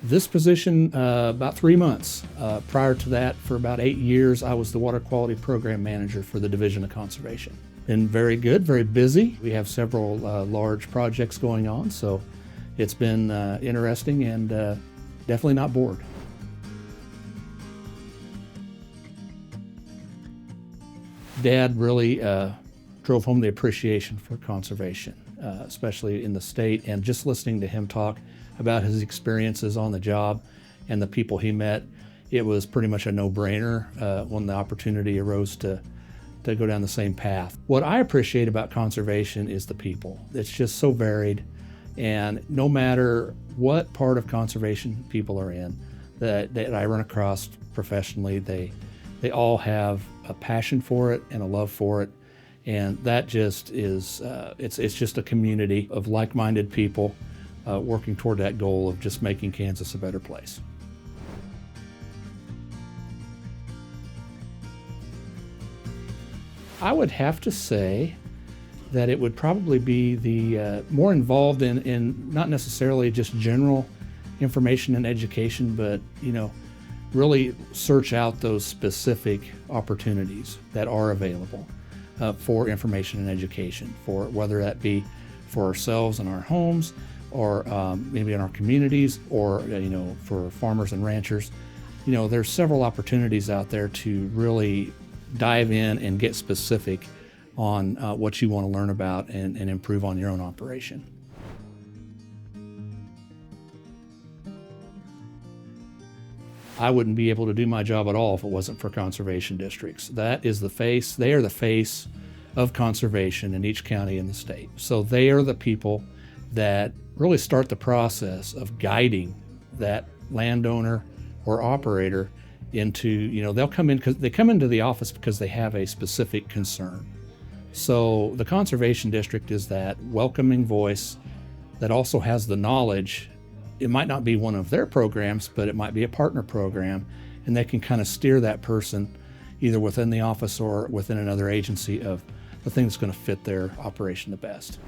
This position, about 3 months. Prior to that, for about 8 years, I was the Water Quality Program Manager for the Division of Conservation. Been very good, very busy. We have several large projects going on, so it's been interesting and definitely not bored. Dad really drove home the appreciation for conservation, especially in the state, and just listening to him talk about his experiences on the job and the people he met, it was pretty much a no-brainer when the opportunity arose to go down the same path. What I appreciate about conservation is the people. It's just so varied, and no matter what part of conservation people are in that I run across professionally, they all have a passion for it and a love for it, and that just is, it's just a community of like-minded people working toward that goal of just making Kansas a better place. I would have to say that it would probably be the more involved in not necessarily just general information and education, but really search out those specific opportunities that are available for information and education, for whether that be for ourselves and our homes, or maybe in our communities, or for farmers and ranchers. There's several opportunities out there to really dive in and get specific on what you want to learn about and improve on your own operation. I wouldn't be able to do my job at all if it wasn't for conservation districts. They are the face of conservation in each county in the state. So they are the people that really start the process of guiding that landowner or operator into, they'll come in because they come into the office because they have a specific concern. So the conservation district is that welcoming voice that also has the knowledge. It might not be one of their programs, but it might be a partner program, and they can kind of steer that person either within the office or within another agency of the thing that's going to fit their operation the best.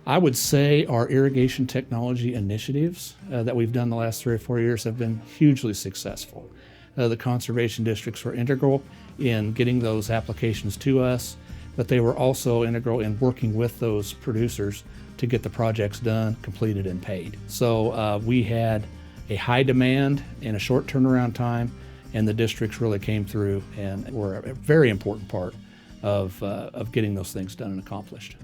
I would say our irrigation technology initiatives that we've done the last 3 or 4 years have been hugely successful. The conservation districts were integral in getting those applications to us, but they were also integral in working with those producers to get the projects done, completed, and paid. So we had a high demand and a short turnaround time, and the districts really came through and were a very important part of getting those things done and accomplished.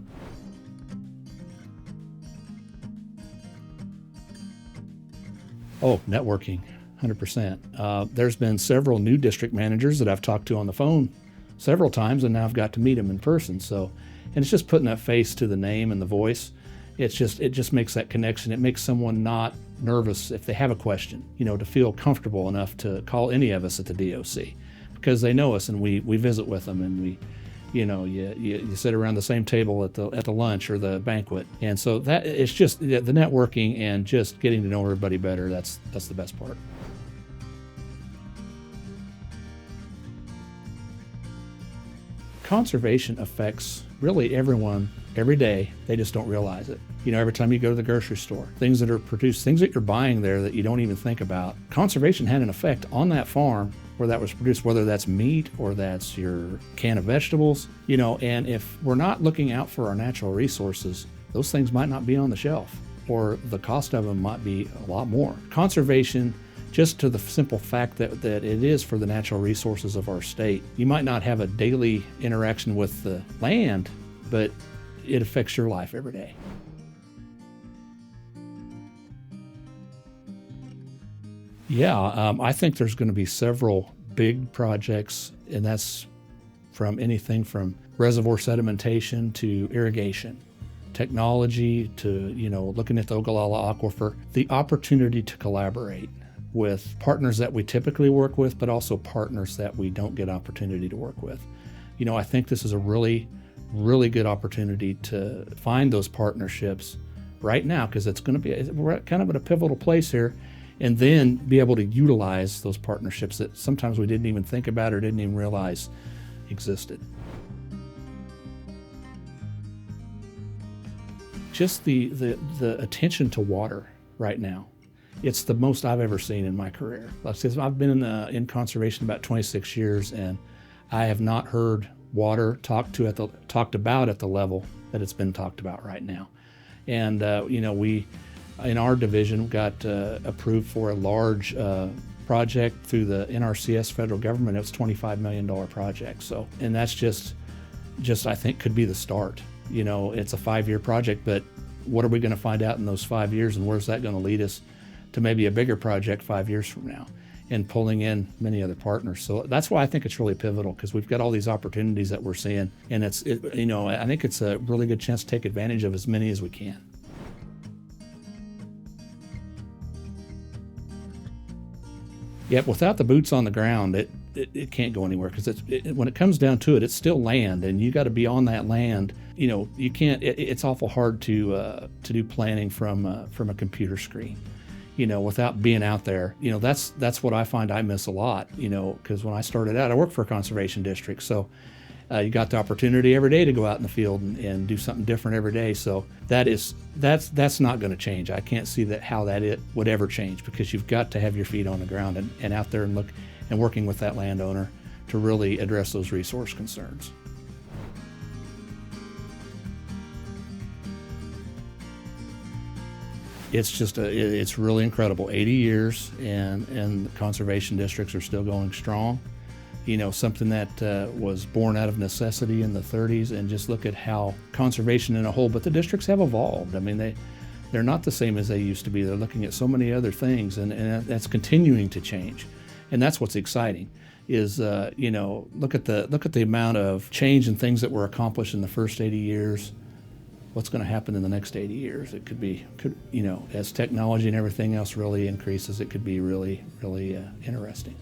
Oh, networking, 100%. There's been several new district managers that I've talked to on the phone several times, and now I've got to meet them in person. And it's just putting that face to the name and the voice. It just makes that connection. It makes someone not nervous if they have a question, to feel comfortable enough to call any of us at the DOC, because they know us and we visit with them, and we, you sit around the same table at the lunch or the banquet. And so that it's just the networking and just getting to know everybody better. That's the best part. Conservation affects really everyone every day. They just don't realize it. Every time you go to the grocery store, things that are produced, things that you're buying there that you don't even think about, conservation had an effect on that farm where that was produced, whether that's meat or that's your can of vegetables, and if we're not looking out for our natural resources, those things might not be on the shelf, or the cost of them might be a lot more. Conservation, just to the simple fact that it is for the natural resources of our state. You might not have a daily interaction with the land, but it affects your life every day. Yeah, I think there's going to be several big projects, and that's from anything from reservoir sedimentation to irrigation, technology to, looking at the Ogallala Aquifer, the opportunity to collaborate with partners that we typically work with, but also partners that we don't get opportunity to work with. I think this is a really, really good opportunity to find those partnerships right now, because we're kind of at a pivotal place here, and then be able to utilize those partnerships that sometimes we didn't even think about or didn't even realize existed. just the attention to water right now. It's the most I've ever seen in my career. I've been in conservation about 26 years, and I have not heard water talked about at the level that it's been talked about right now. And we in our division got approved for a large project through the NRCS federal government. It was a $25 million project. So, and that's just I think could be the start. It's a 5-year project, but what are we going to find out in those 5 years, and where's that going to lead us to maybe a bigger project 5 years from now, and pulling in many other partners. So that's why I think it's really pivotal, because we've got all these opportunities that we're seeing, and I think it's a really good chance to take advantage of as many as we can. Yep, without the boots on the ground, it can't go anywhere, because when it comes down to it, it's still land, and you got to be on that land. You can't. It's awful hard to do planning from a computer screen, without being out there. That's what I find I miss a lot. Because when I started out, I worked for a conservation district, so you got the opportunity every day to go out in the field and do something different every day. So that's not going to change. I can't see how it would ever change, because you've got to have your feet on the ground and out there and look and working with that landowner to really address those resource concerns. It's really incredible. 80 years, and the conservation districts are still going strong. Something that was born out of necessity in the 30s, and just look at how conservation in a whole, but the districts have evolved. I mean, they're not the same as they used to be. They're looking at so many other things, and that's continuing to change. And that's what's exciting is, look at the amount of change and things that were accomplished in the first 80 years. What's going to happen in the next 80 years? It could as technology and everything else really increases, it could be really, really interesting.